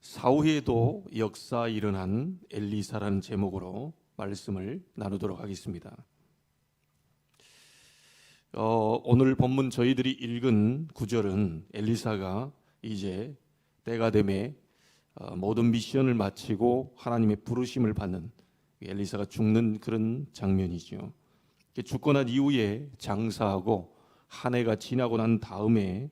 사후에도 역사 일어난 엘리사라는 제목으로 말씀을 나누도록 하겠습니다. 오늘 본문 저희들이 읽은 구절은 엘리사가 이제 때가 되매 모든 미션을 마치고 하나님의 부르심을 받는 엘리사가 죽는 그런 장면이죠. 죽고 난 이후에 장사하고 한 해가 지나고 난 다음에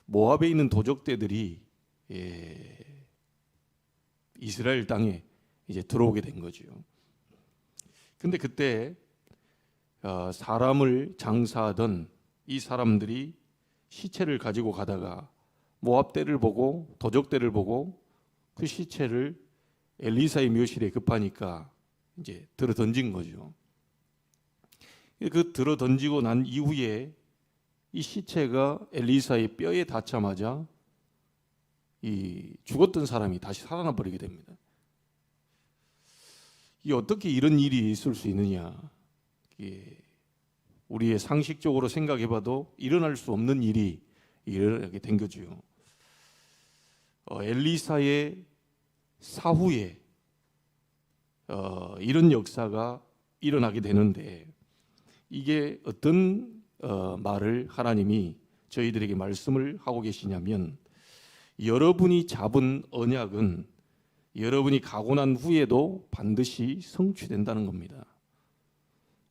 모압에 있는 도적대들이 이스라엘 땅에 이제 들어오게 된 거죠. 근데 그때 사람을 장사하던 이 사람들이 시체를 가지고 가다가 모압 떼를 보고 도적 떼를 보고 그 시체를 엘리사의 묘실에 급하니까 이제 들어 던진 거죠. 그 들어 던지고 난 이후에 이 시체가 엘리사의 뼈에 닿자마자 이 죽었던 사람이 다시 살아나 버리게 됩니다. 이 어떻게 이런 일이 있을 수 있느냐? 우리의 상식적으로 생각해봐도 일어날 수 없는 일이 일어나게 된 거죠. 엘리사의 사후에 이런 역사가 일어나게 되는데 이게 어떤 말을 하나님이 저희들에게 말씀을 하고 계시냐면 여러분이 잡은 언약은 여러분이 가고 난 후에도 반드시 성취된다는 겁니다.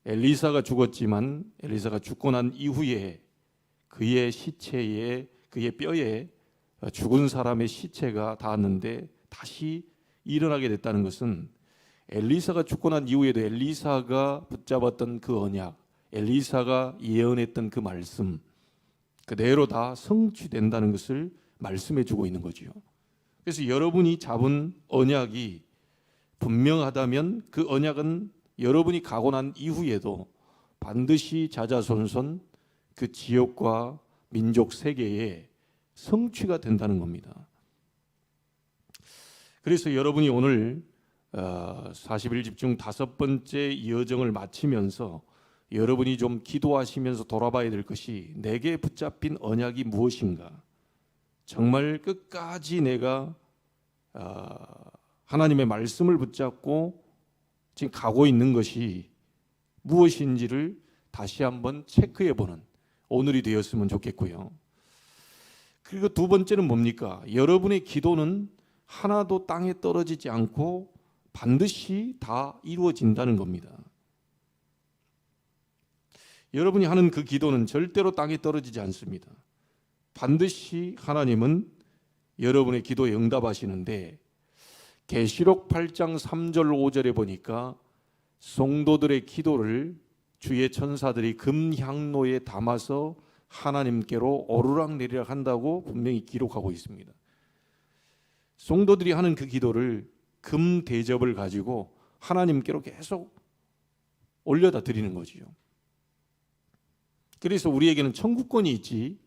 엘리사가 죽었지만 엘리사가 죽고 난 이후에 그의 시체에 그의 뼈에 죽은 사람의 시체가 닿았는데 다시 일어나게 됐다는 것은 엘리사가 죽고 난 이후에도 엘리사가 붙잡았던 그 언약, 엘리사가 예언했던 그 말씀 그대로 다 성취된다는 것을 말씀해 주고 있는 거죠. 그래서 여러분이 잡은 언약이 분명하다면 그 언약은 여러분이 가고 난 이후에도 반드시 자자손손 그 지역과 민족 세계에 성취가 된다는 겁니다. 그래서 여러분이 오늘 41집중 5번째 여정을 마치면서 여러분이 좀 기도하시면서 돌아봐야 될 것이 내게 붙잡힌 언약이 무엇인가? 정말 끝까지 내가 하나님의 말씀을 붙잡고 지금 가고 있는 것이 무엇인지를 다시 한번 체크해보는 오늘이 되었으면 좋겠고요. 그리고 두 번째는 뭡니까? 여러분의 기도는 하나도 땅에 떨어지지 않고 반드시 다 이루어진다는 겁니다. 여러분이 하는 그 기도는 절대로 땅에 떨어지지 않습니다. 반드시 하나님은 여러분의 기도에 응답하시는데 계시록 8장 3절 5절에 보니까 성도들의 기도를 주의 천사들이 금향로에 담아서 하나님께로 오르락내리락 한다고 분명히 기록하고 있습니다. 성도들이 하는 그 기도를 금 대접을 가지고 하나님께로 계속 올려다 드리는 거지요. 그래서 우리에게는 천국권이 있지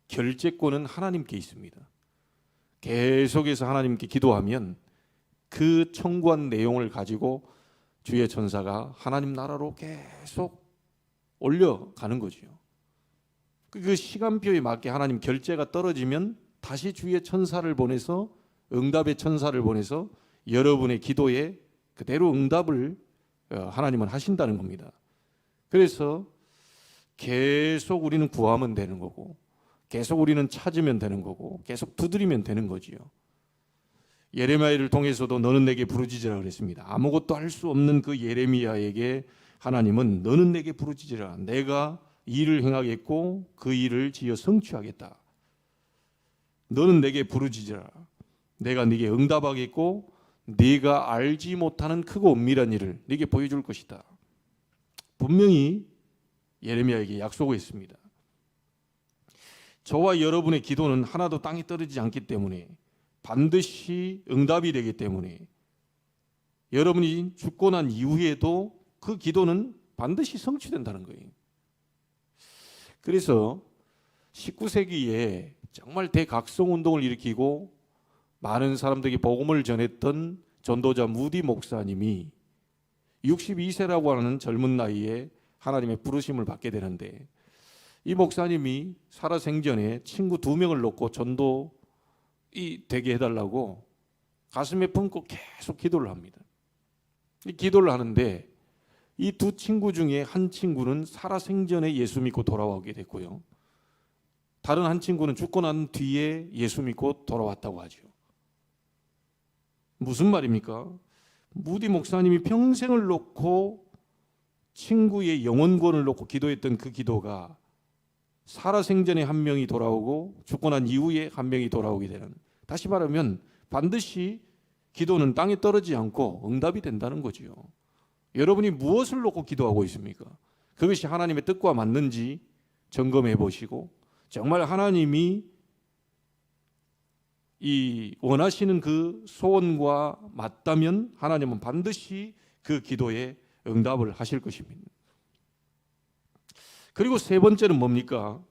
결재권은 하나님께 있습니다. 계속해서 하나님께 기도하면 그 청구한 내용을 가지고 주의 천사가 하나님 나라로 계속 올려가는 거죠. 그 시간표에 맞게 하나님 결재가 떨어지면 다시 주의 천사를 보내서 응답의 천사를 보내서 여러분의 기도에 그대로 응답을 하나님은 하신다는 겁니다. 그래서 계속 우리는 구하면 되는 거고 계속 우리는 찾으면 되는 거고 계속 두드리면 되는 거지요. 예레미야를 통해서도 너는 내게 부르짖으라 그랬습니다. 아무것도 할 수 없는 그 예레미야에게 하나님은 너는 내게 부르짖으라. 내가 일을 행하겠고 그 일을 지어 성취하겠다. 너는 내게 부르짖으라. 내가 네게 응답하겠고 네가 알지 못하는 크고 은밀한 일을 네게 보여줄 것이다. 분명히 예레미야에게 약속했습니다. 저와 여러분의 기도는 하나도 땅에 떨어지지 않기 때문에 반드시 응답이 되기 때문에 여러분이 죽고 난 이후에도 그 기도는 반드시 성취된다는 거예요. 그래서 19세기에 정말 대각성운동을 일으키고 많은 사람들에게 복음을 전했던 전도자 무디 목사님이 62세라고 하는 젊은 나이에 하나님의 부르심을 받게 되는데 이 목사님이 살아생전에 친구 2명을 놓고 전도이 되게 해달라고 가슴에 품고 계속 기도를 합니다. 기도를 하는데 이 두 친구 중에 한 친구는 살아생전에 예수 믿고 돌아오게 됐고요. 다른 한 친구는 죽고 난 뒤에 예수 믿고 돌아왔다고 하죠. 무슨 말입니까? 무디 목사님이 평생을 놓고 친구의 영혼권을 놓고 기도했던 그 기도가 살아생전에 한 명이 돌아오고 죽고 난 이후에 한 명이 돌아오게 되는, 다시 말하면 반드시 기도는 땅에 떨어지지 않고 응답이 된다는 거지요. 여러분이 무엇을 놓고 기도하고 있습니까? 그것이 하나님의 뜻과 맞는지 점검해 보시고, 정말 하나님이 이 원하시는 그 소원과 맞다면 하나님은 반드시 그 기도에 응답을 하실 것입니다. 그리고 세 번째는 뭡니까?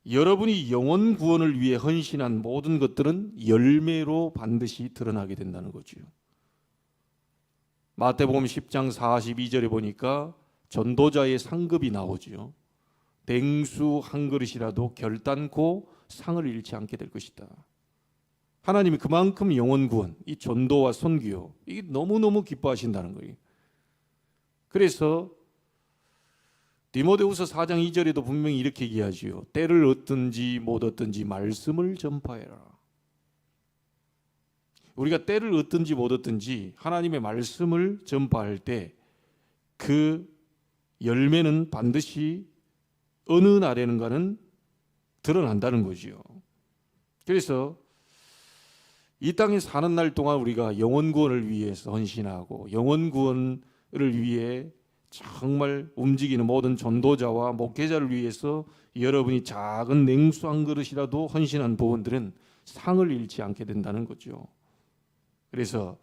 여러분이 영혼 구원을 위해 헌신한 모든 것들은 열매로 반드시 드러나게 된다는 거죠. 마태복음 10장 42절에 보니까 전도자의 상급이 나오지요. 댕수 한 그릇이라도 결단코 상을 잃지 않게 될 것이다. 하나님이 그만큼 영혼 구원, 이 전도와 선교, 이게 너무너무 기뻐하신다는 거예요. 그래서 디모데후서 4장 2절에도 분명히 이렇게 얘기하지요. 때를 얻든지 못 얻든지 말씀을 전파해라. 우리가 때를 얻든지 못 얻든지 하나님의 말씀을 전파할 때 그 열매는 반드시 어느 날에는가는 드러난다는 거지요. 그래서 이 땅에 사는 날 동안 우리가 영혼 구원을 위해서 헌신하고 영혼 구원을 위해 정말 움직이는 모든 전도자와 목회자를 위해서 여러분이 작은 냉수 한 그릇이라도 헌신한 부분들은 상을 잃지 않게 된다는 거죠. 그래서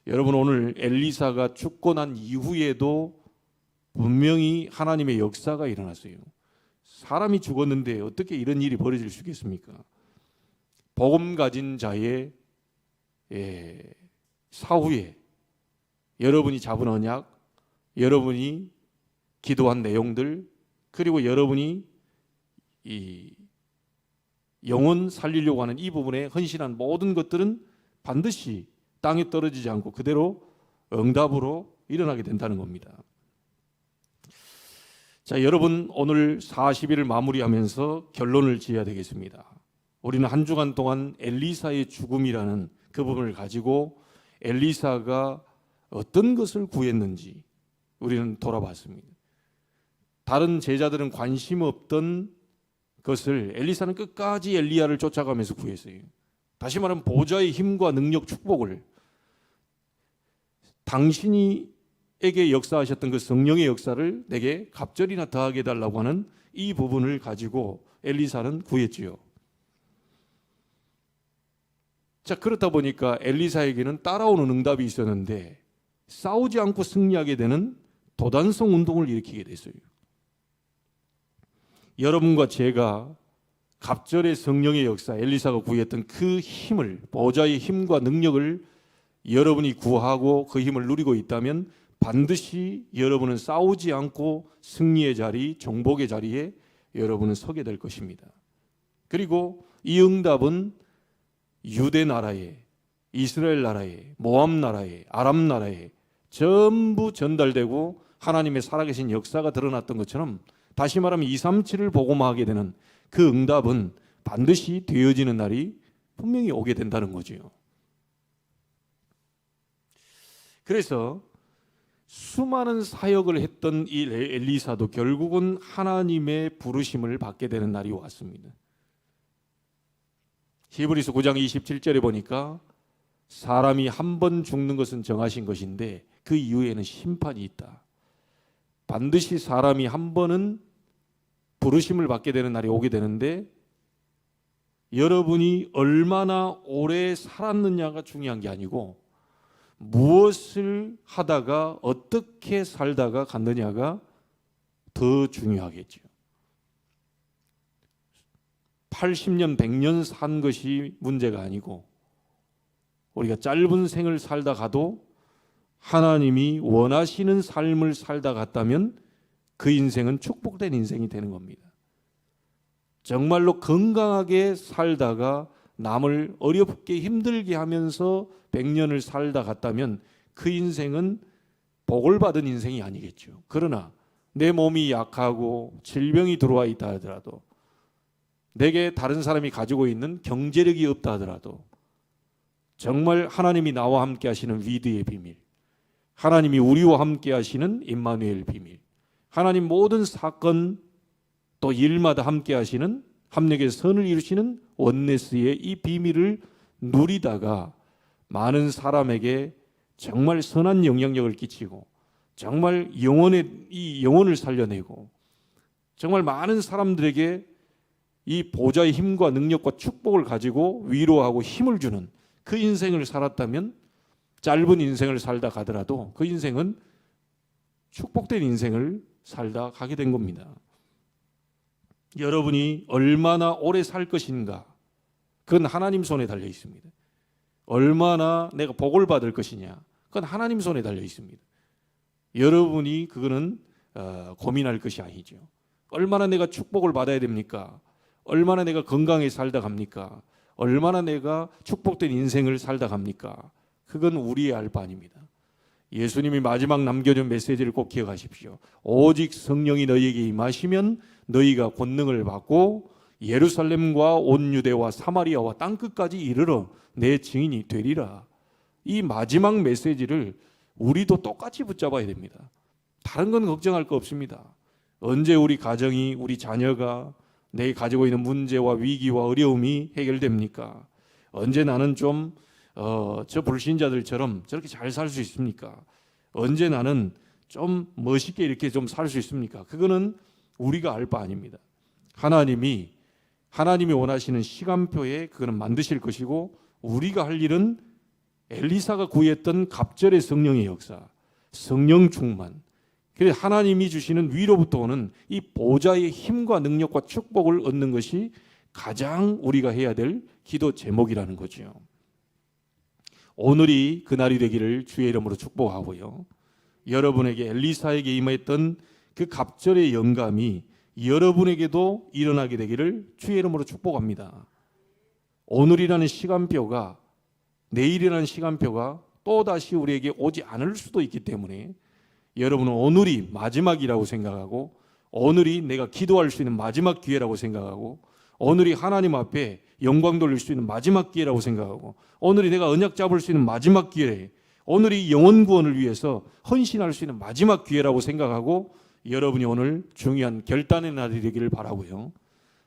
여러분, 오늘 엘리사가 죽고 난 이후에도 분명히 하나님의 역사가 일어났어요. 사람이 죽었는데 어떻게 이런 일이 벌어질 수 있겠습니까? 복음 가진 자의 사후에 여러분이 잡은 언약, 여러분이 기도한 내용들, 그리고 여러분이 이 영혼 살리려고 하는 이 부분에 헌신한 모든 것들은 반드시 땅에 떨어지지 않고 그대로 응답으로 일어나게 된다는 겁니다. 자, 여러분, 오늘 40일을 마무리하면서 결론을 지어야 되겠습니다. 우리는 한 주간 동안 엘리사의 죽음이라는 그 부분을 가지고 엘리사가 어떤 것을 구했는지 우리는 돌아봤습니다. 다른 제자들은 관심 없던 것을 엘리사는 끝까지 엘리야를 쫓아가면서 구했어요. 다시 말하면 보좌의 힘과 능력, 축복을, 당신에게 역사하셨던 그 성령의 역사를 내게 갑절이나 더하게 해달라고 하는 이 부분을 가지고 엘리사는 구했지요. 자, 그렇다 보니까 엘리사에게는 따라오는 응답이 있었는데 싸우지 않고 승리하게 되는 도단성 운동을 일으키게 됐어요. 여러분과 제가 갑절의 성령의 역사, 엘리사가 구했던 그 힘을, 보좌의 힘과 능력을 여러분이 구하고 그 힘을 누리고 있다면 반드시 여러분은 싸우지 않고 승리의 자리, 정복의 자리에 여러분은 서게 될 것입니다. 그리고 이 응답은 유대 나라에, 이스라엘 나라에, 모압 나라에, 아람 나라에 전부 전달되고 하나님의 살아계신 역사가 드러났던 것처럼, 다시 말하면 237을 복음화하게 되는 그 응답은 반드시 되어지는 날이 분명히 오게 된다는 거지요. 그래서 수많은 사역을 했던 이 엘리사도 결국은 하나님의 부르심을 받게 되는 날이 왔습니다. 히브리서 9장 27절에 보니까 사람이 한 번 죽는 것은 정하신 것인데 그 이후에는 심판이 있다. 반드시 사람이 한 번은 부르심을 받게 되는 날이 오게 되는데 여러분이 얼마나 오래 살았느냐가 중요한 게 아니고 무엇을 하다가 어떻게 살다가 갔느냐가 더 중요하겠죠. 80년, 100년 산 것이 문제가 아니고 우리가 짧은 생을 살다 가도 하나님이 원하시는 삶을 살다 갔다면 그 인생은 축복된 인생이 되는 겁니다. 정말로 건강하게 살다가 남을 어렵게 힘들게 하면서 100년을 살다 갔다면 그 인생은 복을 받은 인생이 아니겠죠. 그러나 내 몸이 약하고 질병이 들어와 있다 하더라도, 내게 다른 사람이 가지고 있는 경제력이 없다 하더라도, 정말 하나님이 나와 함께 하시는 위드의 비밀, 하나님이 우리와 함께 하시는 임마누엘 비밀, 하나님 모든 사건 또 일마다 함께 하시는 합력의 선을 이루시는 원네스의 이 비밀을 누리다가 많은 사람에게 정말 선한 영향력을 끼치고, 정말 이 영혼을 살려내고, 정말 많은 사람들에게 이 보좌의 힘과 능력과 축복을 가지고 위로하고 힘을 주는 그 인생을 살았다면, 짧은 인생을 살다 가더라도 그 인생은 축복된 인생을 살다 가게 된 겁니다. 여러분이 얼마나 오래 살 것인가, 그건 하나님 손에 달려 있습니다. 얼마나 내가 복을 받을 것이냐, 그건 하나님 손에 달려 있습니다. 여러분이 그거는 고민할 것이 아니죠. 얼마나 내가 축복을 받아야 됩니까? 얼마나 내가 건강히 살다 갑니까? 얼마나 내가 축복된 인생을 살다 갑니까? 그건 우리의 알 바 아닙니다. 예수님이 마지막 남겨준 메시지를 꼭 기억하십시오. 오직 성령이 너희에게 임하시면 너희가 권능을 받고 예루살렘과 온 유대와 사마리아와 땅끝까지 이르러 내 증인이 되리라. 이 마지막 메시지를 우리도 똑같이 붙잡아야 됩니다. 다른 건 걱정할 거 없습니다. 언제 우리 가정이, 우리 자녀가 내가 가지고 있는 문제와 위기와 어려움이 해결됩니까? 언제 나는 좀 저 불신자들처럼 저렇게 잘 살 수 있습니까? 언제 나는 좀 멋있게 이렇게 좀 살 수 있습니까? 그거는 우리가 알 바 아닙니다. 하나님이 원하시는 시간표에 그거는 만드실 것이고, 우리가 할 일은 엘리사가 구했던 갑절의 성령의 역사, 성령 충만, 그래서 하나님이 주시는 위로부터 오는 이 보좌의 힘과 능력과 축복을 얻는 것이 가장 우리가 해야 될 기도 제목이라는 거죠. 오늘이 그날이 되기를 주의 이름으로 축복하고요, 여러분에게 엘리사에게 임했던 그 갑절의 영감이 여러분에게도 일어나게 되기를 주의 이름으로 축복합니다. 오늘이라는 시간표가, 내일이라는 시간표가 또다시 우리에게 오지 않을 수도 있기 때문에 여러분은 오늘이 마지막이라고 생각하고, 오늘이 내가 기도할 수 있는 마지막 기회라고 생각하고, 오늘이 하나님 앞에 영광 돌릴 수 있는 마지막 기회라고 생각하고, 오늘이 내가 언약 잡을 수 있는 마지막 기회, 오늘이 영혼 구원을 위해서 헌신할 수 있는 마지막 기회라고 생각하고, 여러분이 오늘 중요한 결단의 날이 되기를 바라고요.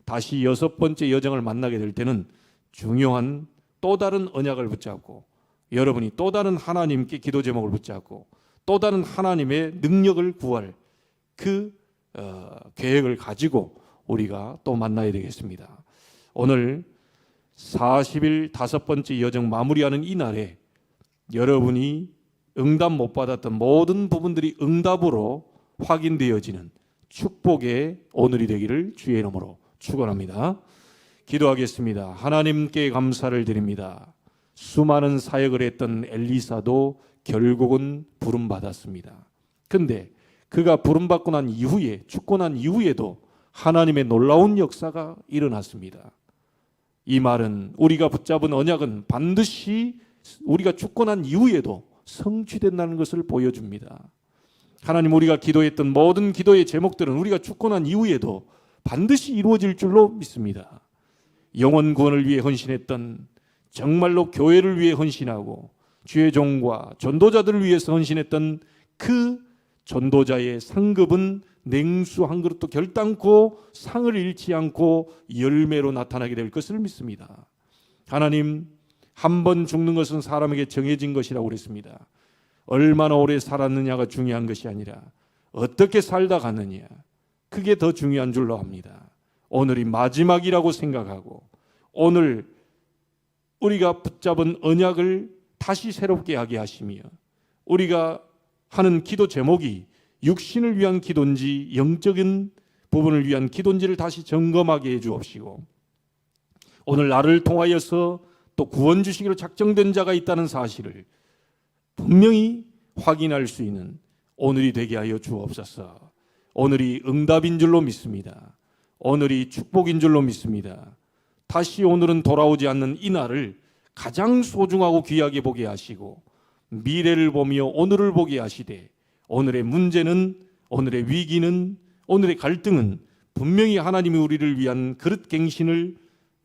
다시 6번째 여정을 만나게 될 때는 중요한 또 다른 언약을 붙잡고, 여러분이 또 다른 하나님께 기도 제목을 붙잡고, 또 다른 하나님의 능력을 구할 그 계획을 가지고 우리가 또 만나야 되겠습니다. 오늘 40일 5번째 여정 마무리하는 이 날에 여러분이 응답 못 받았던 모든 부분들이 응답으로 확인되어지는 축복의 오늘이 되기를 주의 이름으로 축원합니다. 기도하겠습니다. 하나님께 감사를 드립니다. 수많은 사역을 했던 엘리사도 결국은 부름받았습니다. 근데 그가 부름받고 난 이후에, 죽고 난 이후에도 하나님의 놀라운 역사가 일어났습니다. 이 말은, 우리가 붙잡은 언약은 반드시 우리가 죽고 난 이후에도 성취된다는 것을 보여줍니다. 하나님, 우리가 기도했던 모든 기도의 제목들은 우리가 죽고 난 이후에도 반드시 이루어질 줄로 믿습니다. 영혼 구원을 위해 헌신했던, 정말로 교회를 위해 헌신하고 주의 종과 전도자들을 위해서 헌신했던 그 전도자의 상급은 냉수 한 그릇도 결단코 상을 잃지 않고 열매로 나타나게 될 것을 믿습니다. 하나님, 한 번 죽는 것은 사람에게 정해진 것이라고 그랬습니다. 얼마나 오래 살았느냐가 중요한 것이 아니라 어떻게 살다 갔느냐, 그게 더 중요한 줄로 압니다. 오늘이 마지막이라고 생각하고, 오늘 우리가 붙잡은 언약을 다시 새롭게 하게 하시며, 우리가 하는 기도 제목이 육신을 위한 기도인지 영적인 부분을 위한 기도인지를 다시 점검하게 해 주옵시고, 오늘 나를 통하여서 또 구원 주시기로 작정된 자가 있다는 사실을 분명히 확인할 수 있는 오늘이 되게 하여 주옵소서. 오늘이 응답인 줄로 믿습니다. 오늘이 축복인 줄로 믿습니다. 다시 오늘은 돌아오지 않는 이 날을 가장 소중하고 귀하게 보게 하시고 미래를 보며 오늘을 보게 하시되 오늘의 문제는, 오늘의 위기는, 오늘의 갈등은 분명히 하나님이 우리를 위한 그릇 갱신을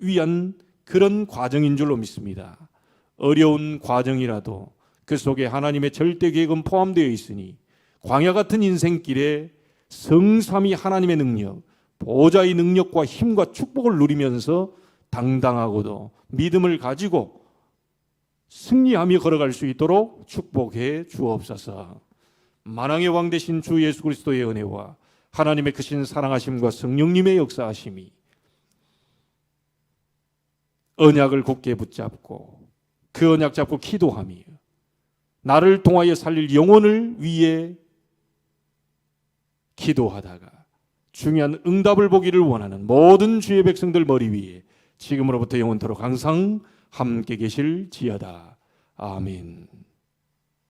위한 그런 과정인 줄로 믿습니다. 어려운 과정이라도 그 속에 하나님의 절대 계획은 포함되어 있으니 광야 같은 인생길에 성삼위 하나님의 능력, 보좌의 능력과 힘과 축복을 누리면서 당당하고도 믿음을 가지고 승리하며 걸어갈 수 있도록 축복해 주옵소서. 만왕의 왕 되신 주 예수 그리스도의 은혜와 하나님의 크신 사랑하심과 성령님의 역사하심이 언약을 굳게 붙잡고 그 언약 잡고 기도하며 나를 통하여 살릴 영혼을 위해 기도하다가 중요한 응답을 보기를 원하는 모든 주의 백성들 머리 위에 지금으로부터 영원토록 항상 함께 계실지어다. 아멘.